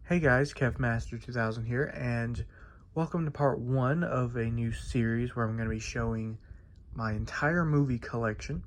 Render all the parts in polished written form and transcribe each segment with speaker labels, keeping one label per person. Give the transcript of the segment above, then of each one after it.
Speaker 1: Hey guys, KevMaster2000 here, and welcome to part 1 of a new series where I'm going to be showing my entire movie collection,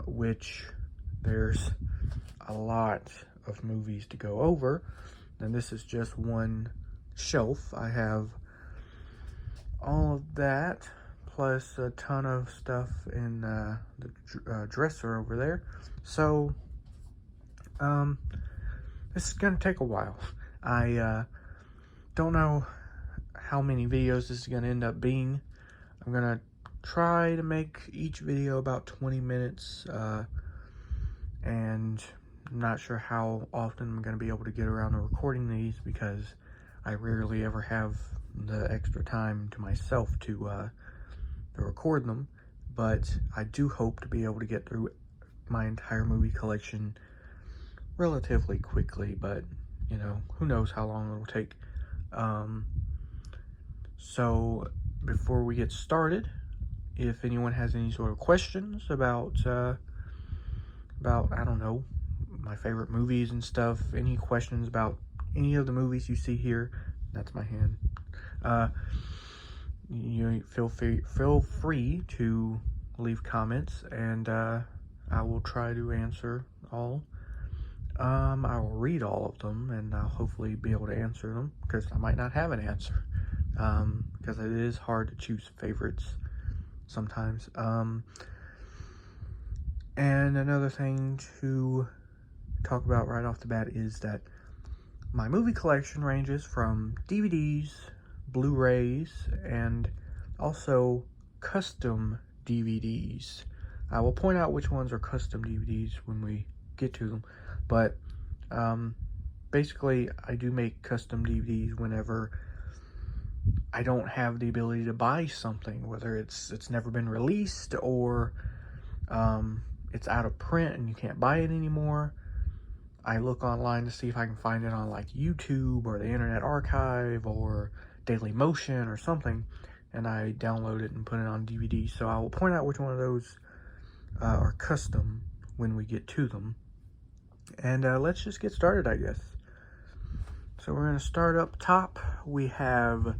Speaker 1: which there's a lot of movies to go over, and this is just one shelf. I have all of that, plus a ton of stuff in the dresser over there, so, this is going to take a while. I don't know how many videos this is going to end up being. I'm going to try to make each video about 20 minutes, and I'm not sure how often I'm going to be able to get around to recording these because I rarely ever have the extra time to myself to record them, but I do hope to be able to get through my entire movie collection relatively quickly, but you know, who knows how long it'll take. So before we get started, if anyone has any sort of questions about I don't know, my favorite movies and stuff, any questions about any of the movies you see here, that's my hand, you feel free to leave comments, and I will try to answer all. I will read all of them, and I'll hopefully be able to answer them, because I might not have an answer, because it is hard to choose favorites sometimes. And another thing to talk about right off the bat is that my movie collection ranges from DVDs, Blu-rays, and also custom DVDs. I will point out which ones are custom DVDs when we get to them, but basically I do make custom DVDs whenever I don't have the ability to buy something, whether it's never been released, or it's out of print and you can't buy it anymore. I look online to see if I can find it on like YouTube or the Internet Archive or Daily Motion or something, and I download it and put it on DVD. So I will point out which one of those are custom when we get to them. And let's just get started, I guess. So we're going to start up top. We have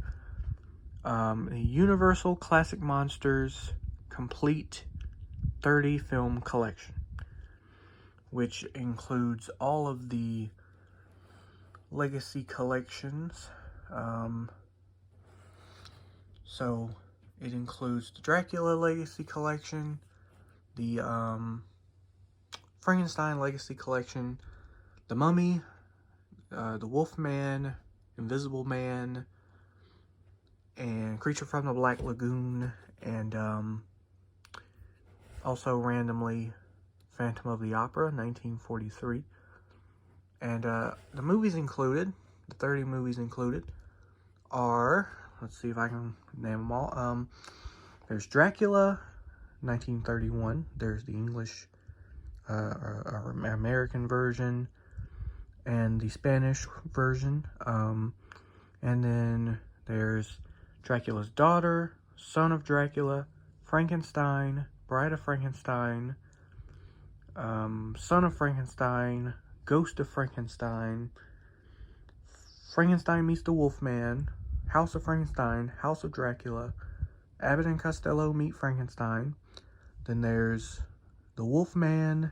Speaker 1: the Universal Classic Monsters Complete 30 Film Collection, which includes all of the legacy collections. So it includes the Dracula Legacy Collection, the Frankenstein Legacy Collection, The Mummy, The Wolfman, Invisible Man, and Creature from the Black Lagoon, and also randomly Phantom of the Opera, 1943. And the movies included, the 30 movies included, are, let's see if I can name them all. There's Dracula, 1931. There's the English American version and the Spanish version, and then there's Dracula's Daughter, Son of Dracula, Frankenstein, Bride of Frankenstein, Son of Frankenstein, Ghost of Frankenstein, Frankenstein meets the Wolfman, House of Frankenstein, House of Dracula, Abbott and Costello meet Frankenstein. Then there's the Wolfman,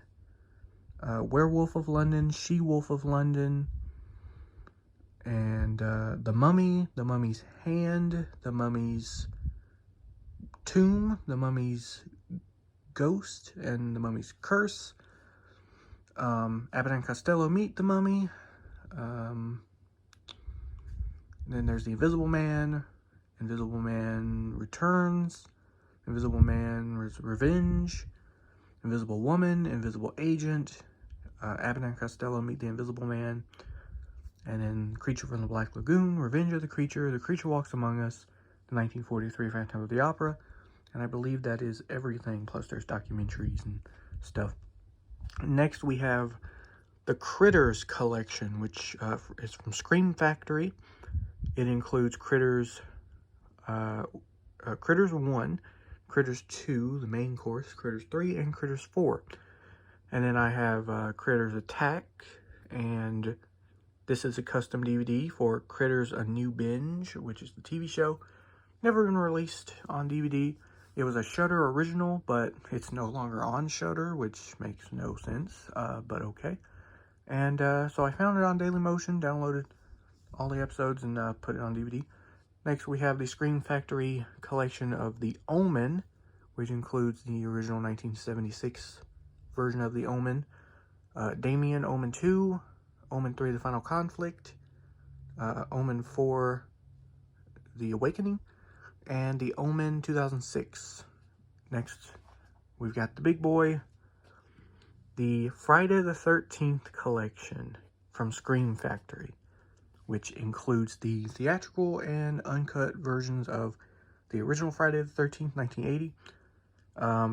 Speaker 1: Werewolf of London, She-Wolf of London, and the Mummy, the Mummy's Hand, the Mummy's Tomb, the Mummy's Ghost, and the Mummy's Curse. Abbott and Costello meet the Mummy. Then there's the Invisible Man, Invisible Man Returns, Invisible Man's Revenge, Invisible Woman, Invisible Agent, Abbott and Costello meet the Invisible Man, and then Creature from the Black Lagoon, Revenge of the Creature Walks Among Us, the 1943 Phantom of the Opera, and I believe that is everything, plus there's documentaries and stuff. Next we have the Critters collection, which is from Scream Factory. It includes Critters 1, Critters 2, the main course, Critters 3, and Critters 4. And then I have Critters Attack and This is a custom DVD for Critters: A New Binge, which is the TV show. Never been released on DVD. It was a Shudder original, but it's no longer on Shudder, which makes no sense, but okay. And so I found it on Dailymotion, downloaded all the episodes, and put it on DVD. Next, we have the Scream Factory collection of The Omen, which includes the original 1976 version of The Omen, Damien, Omen 2, Omen 3, The Final Conflict, Omen 4, The Awakening, and The Omen 2006. Next, we've got the big boy, the Friday the 13th collection from Scream Factory, which includes the theatrical and uncut versions of the original Friday the 13th, 1980,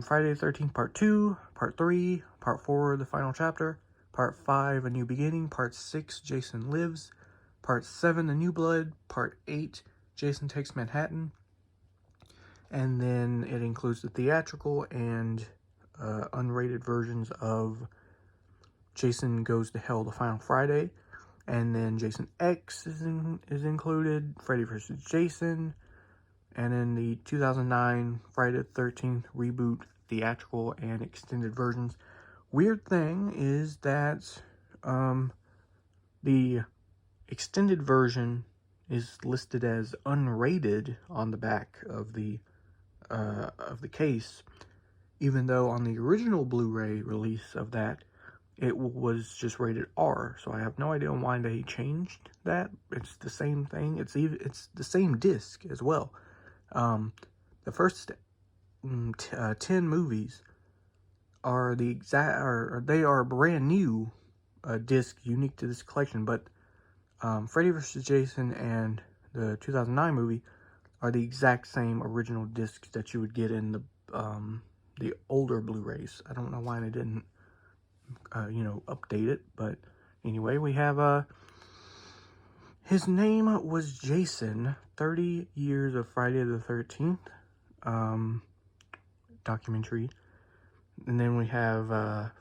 Speaker 1: Friday the 13th Part 2, Part 3, Part 4, The Final Chapter, Part 5, A New Beginning, Part 6, Jason Lives, Part 7, The New Blood, Part 8, Jason Takes Manhattan, and then it includes the theatrical and unrated versions of Jason Goes to Hell, The Final Friday, and then Jason X is included, Freddy vs. Jason, and then the 2009 Friday the 13th reboot theatrical and extended versions. Weird thing is that the extended version is listed as unrated on the back of the case, even though on the original Blu-ray release of that, it was just rated R. So I have no idea why they changed that. It's the same thing. It's the same disc as well. The first 10 movies are the exact, they are brand new disc unique to this collection, but Freddy vs. Jason and the 2009 movie are the exact same original discs that you would get in the older Blu-rays. I don't know why they didn't, update it, but anyway, we have his name was Jason, 30 Years of Friday the 13th documentary. And then we have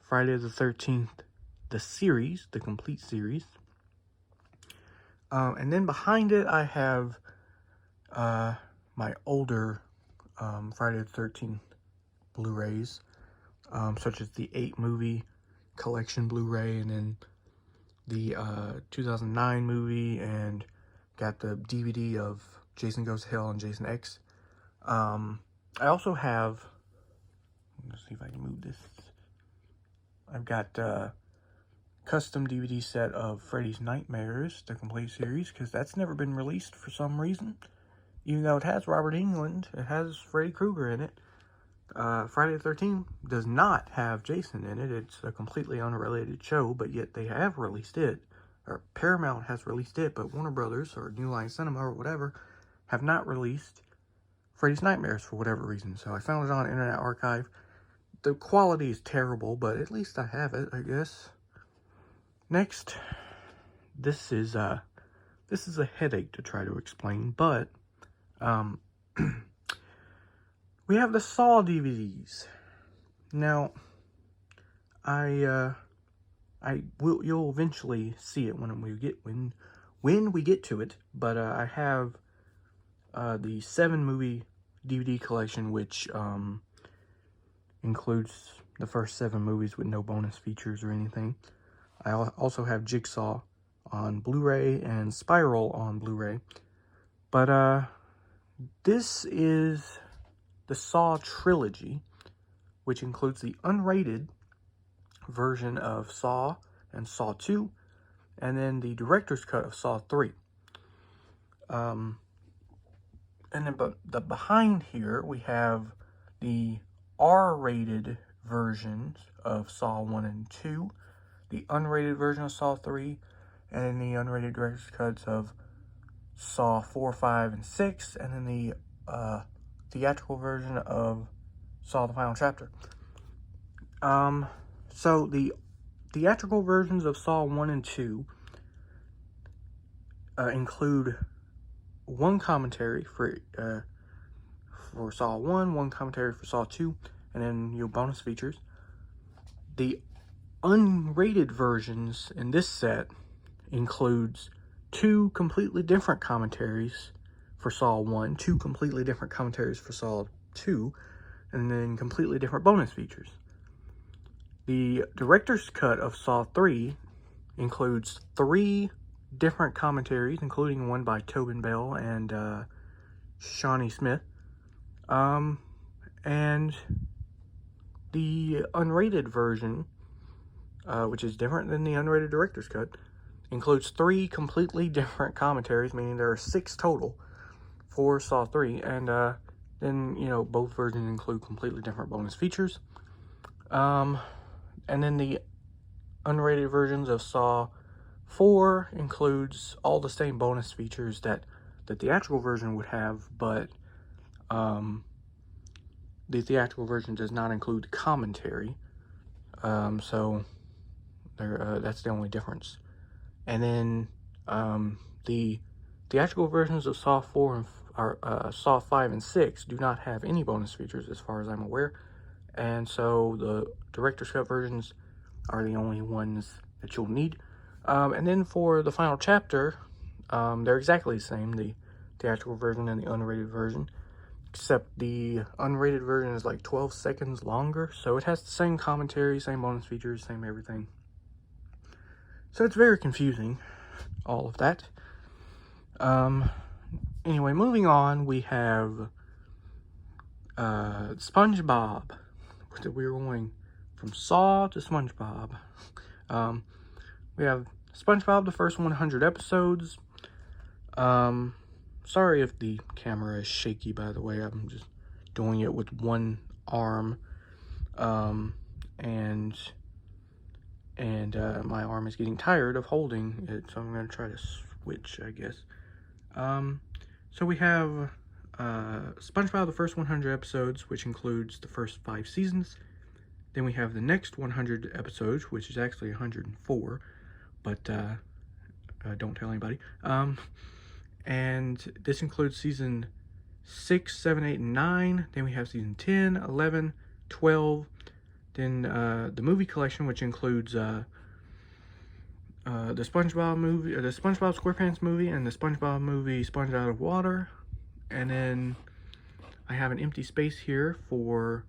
Speaker 1: Friday the 13th, the series, the complete series. And then behind it, I have my older Friday the 13th Blu-rays, such as the 8-movie collection Blu-ray, and then the 2009 movie, and got the DVD of Jason Goes to Hell and Jason X. I also have, let's see if I can move this. I've got custom DVD set of Freddy's Nightmares, the complete series, because that's never been released for some reason. Even though it has Robert Englund, it has Freddy Krueger in it. Friday the 13th does not have Jason in it. It's a completely unrelated show, but yet they have released it. Or Paramount has released it, but Warner Brothers or New Line Cinema or whatever have not released Freddy's Nightmares for whatever reason. So I found it on Internet Archive. The quality is terrible, but at least I have it, I guess. Next, this is a headache to try to explain, but we have the Saw DVDs. Now, you'll eventually see it when we get to it, but I have the 7-movie DVD collection, which includes the first 7 movies with no bonus features or anything. I also have Jigsaw on Blu-ray and Spiral on Blu-ray. But this is the Saw Trilogy, which includes the unrated version of Saw and Saw 2, and then the director's cut of Saw 3. And then behind here, we have the R-rated versions of Saw 1 and 2, the unrated version of Saw 3, and then the unrated director's cuts of Saw 4, 5, and 6, and then the theatrical version of Saw the Final Chapter. So the theatrical versions of Saw 1 and 2 include one commentary for Saw 1, one commentary for Saw 2, and then your bonus features. The unrated versions in this set includes 2 completely different commentaries for Saw 1, 2 completely different commentaries for Saw 2, and then completely different bonus features. The director's cut of Saw 3 includes 3 different commentaries, including one by Tobin Bell and Shawnee Smith. And the unrated version, which is different than the unrated director's cut, includes 3 completely different commentaries, meaning there are 6 total for Saw 3. And then, you know, both versions include completely different bonus features. And then the unrated versions of Saw 4 includes all the same bonus features that the theatrical version would have, but the theatrical version does not include commentary. So that's the only difference. And then the theatrical versions of Saw 4 and Saw 5 and 6 do not have any bonus features as far as I'm aware. And so the director's cut versions are the only ones that you'll need. And then for the final chapter, they're exactly the same, the theatrical version and the unrated version, except the unrated version is like 12 seconds longer, so it has the same commentary, same bonus features, same everything. So it's very confusing, all of that. Anyway, moving on, we have SpongeBob. We're going from Saw to SpongeBob. We have SpongeBob, the first 100 episodes. Sorry if the camera is shaky, by the way. I'm just doing it with one arm. And my arm is getting tired of holding it, so I'm going to try to switch, I guess. So we have SpongeBob, the first 100 episodes, which includes the first 5 seasons. Then we have the next 100 episodes, which is actually 104, but don't tell anybody. And this includes season 6, 7, 8, and 9. Then we have season 10, 11, 12. Then the movie collection, which includes the SpongeBob movie, the SpongeBob SquarePants movie, and the SpongeBob movie Sponge Out of Water. And then I have an empty space here for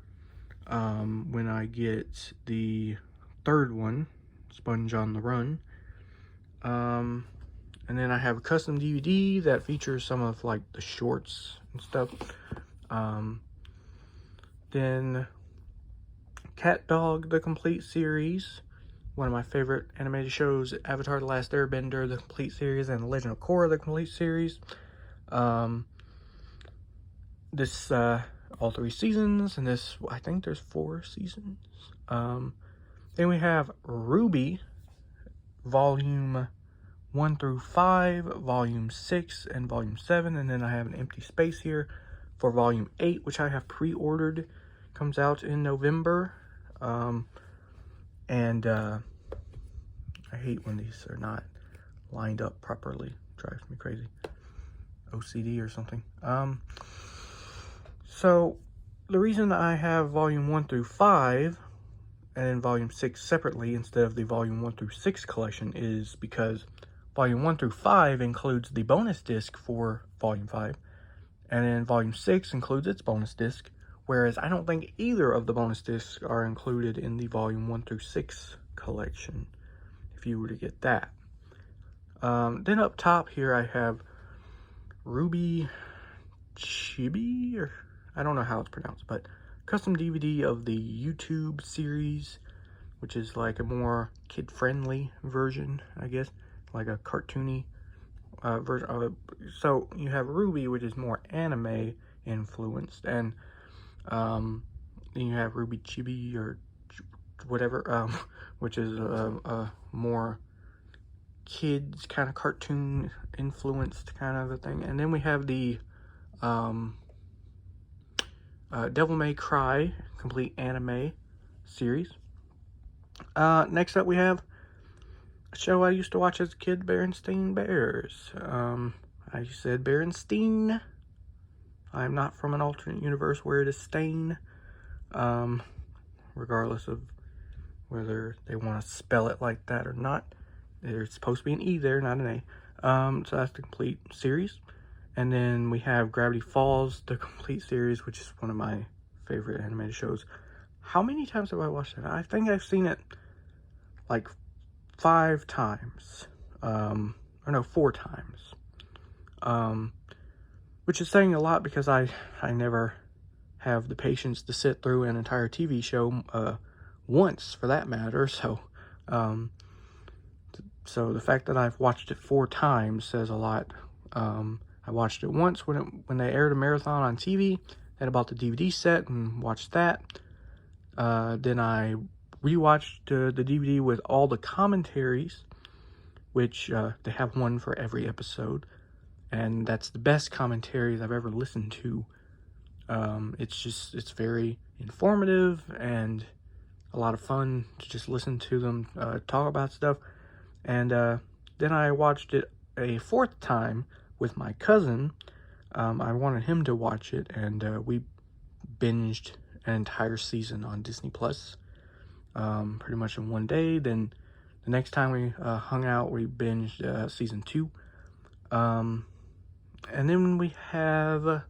Speaker 1: when I get the third one, Sponge on the Run. And then I have a custom DVD that features some of like the shorts and stuff. Then Cat Dog, the complete series, one of my favorite animated shows, Avatar: The Last Airbender, the complete series, and The Legend of Korra, the complete series. This all 3 seasons, and this, I think there's 4 seasons. Then we have RWBY, volume 1 through 5, volume 6, and volume 7. And then I have an empty space here for volume 8, which I have pre-ordered. Comes out in November. And I hate when these are not lined up properly. Drives me crazy. OCD or something. So the reason I have volume 1 through 5 and then volume 6 separately instead of the volume 1 through 6 collection is because volume 1 through 5 includes the bonus disc for volume 5, and then volume 6 includes its bonus disc, whereas I don't think either of the bonus discs are included in the volume 1 through 6 collection, if you were to get that. Then up top here I have RWBY Chibi, or I don't know how it's pronounced, but custom DVD of the YouTube series, which is like a more kid-friendly version, I guess, like a cartoony version of it. So you have RWBY, which is more anime influenced, and then you have RWBY Chibi or whatever, which is a more kids kind of cartoon influenced kind of a thing. And then we have the Devil May Cry complete anime series. Next up we have a show I used to watch as a kid, Berenstain Bears. I said Berenstein. I'm not from an alternate universe where it is Stain. Regardless of whether they want to spell it like that or not. There's supposed to be an E there, not an A. So that's the complete series. And then we have Gravity Falls, the complete series, which is one of my favorite animated shows. How many times have I watched that? I think I've seen it like 5 times. Or no, 4 times. Which is saying a lot because I never have the patience to sit through an entire TV show once, for that matter. So the fact that I've watched it 4 times says a lot. I watched it once when they aired a marathon on TV. Then I bought the DVD set and watched that. Then I rewatched the DVD with all the commentaries, which they have one for every episode. And that's the best commentaries I've ever listened to. It's very informative and a lot of fun to just listen to them talk about stuff. And then I watched it a 4th time with my cousin. I wanted him to watch it, and we binged an entire season on Disney Plus, pretty much in one day. Then the next time we hung out, we binged season 2. And then we have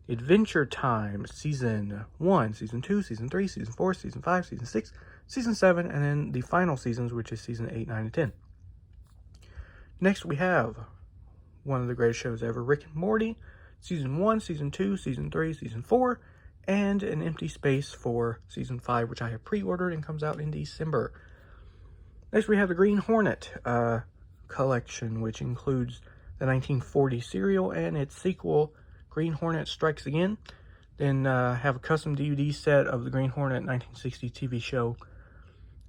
Speaker 1: Adventure Time, season 1, season 2, season 3, season 4, season 5, season 6, season 7, and then the final seasons, which is season 8, 9, and 10. Next, we have one of the greatest shows ever, Rick and Morty, season 1, season 2, season 3, season 4, and an empty space for season 5, which I have pre-ordered and comes out in December. Next, we have the Green Hornet collection, which includes the 1940 serial and its sequel, Green Hornet Strikes Again. Then have a custom DVD set of the Green Hornet 1960 TV show.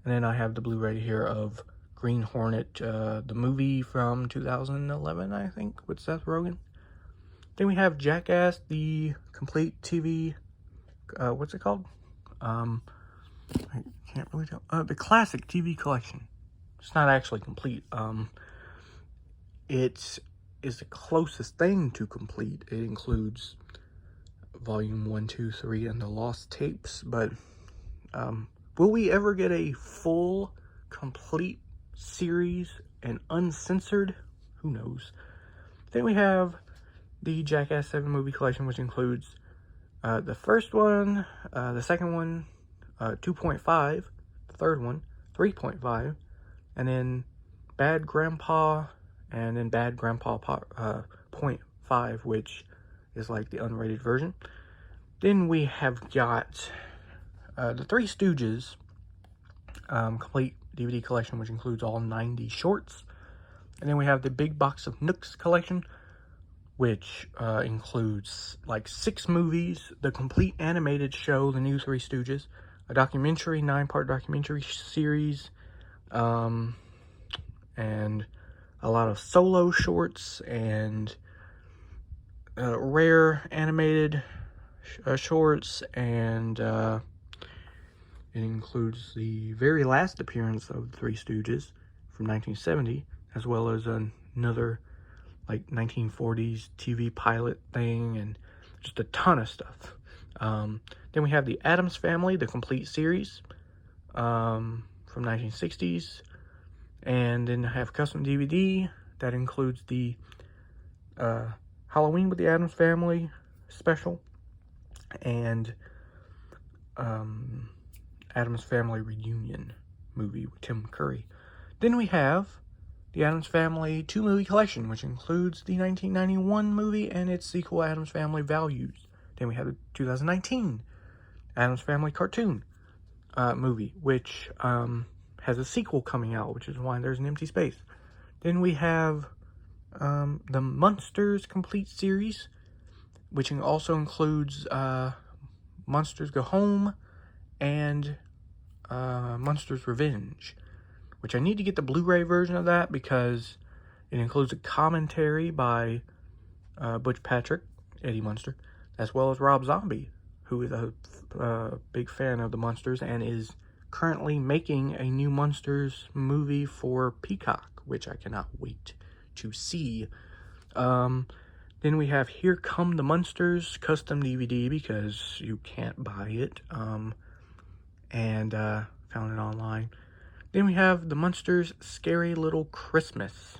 Speaker 1: And then I have the Blu-ray here of Green Hornet, the movie from 2011, I think, with Seth Rogen. Then we have Jackass, the complete TV, what's it called? I can't really tell. The classic TV collection. It's not actually complete. It is the closest thing to complete. It includes volume 1, 2, 3, and the lost tapes. But will we ever get a full, complete series and uncensored? Who knows? Then we have the Jackass 7 movie collection, which includes the first one, the second one, 2.5, the third one, 3.5, and then Bad Grandpa, and then Bad Grandpa 0.5, which is like the unrated version. Then we have got the Three Stooges complete DVD collection, which includes all 90 shorts. And then we have the Big Box of Nooks collection, which includes like 6 movies, the complete animated show, The New Three Stooges, a documentary, 9-part documentary series, and a lot of solo shorts and rare animated shorts, and it includes the very last appearance of the Three Stooges from 1970, as well as another like 1940s TV pilot thing, and just a ton of stuff. Then we have the Addams Family, the complete series from 1960s. And then I have a custom DVD that includes the Halloween with the Addams Family special and Addams Family Reunion movie with Tim Curry. Then we have the Addams Family 2-movie collection, which includes the 1991 movie and its sequel, Addams Family Values. Then we have the 2019 Addams Family cartoon movie, which has a sequel coming out, which is why there's an empty space. Then we have the Munsters complete series, which also includes Munsters Go Home and Munsters Revenge, which I need to get the Blu-ray version of that because it includes a commentary by Butch Patrick, Eddie Munster, as well as Rob Zombie, who is a big fan of the Munsters and is currently making a new Munsters movie for Peacock, which I cannot wait to see. Then we have Here Come the Munsters custom DVD because you can't buy it, and found it online. Then we have the Munsters Scary Little Christmas,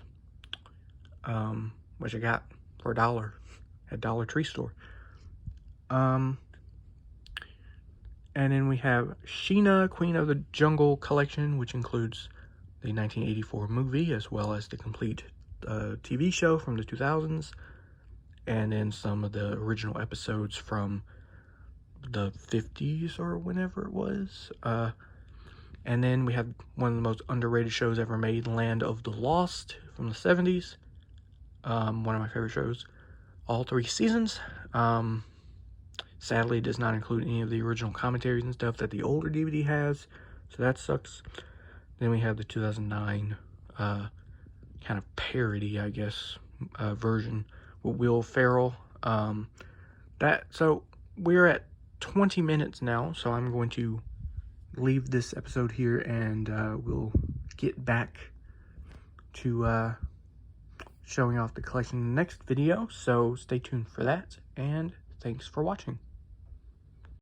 Speaker 1: which I got for $1 at Dollar Tree store. And then we have Sheena, Queen of the Jungle collection, which includes the 1984 movie as well as the complete TV show from the 2000s, and then some of the original episodes from the 50s or whenever it was. And then we have one of the most underrated shows ever made, Land of the Lost, from the 70s. One of my favorite shows. All 3 seasons. Sadly, it does not include any of the original commentaries and stuff that the older DVD has, so that sucks. Then we have the 2009 kind of parody, I guess, version with Will Ferrell. So we're at 20 minutes now, so I'm going to leave this episode here, and we'll get back to showing off the collection in the next video, so stay tuned for that, and thanks for watching.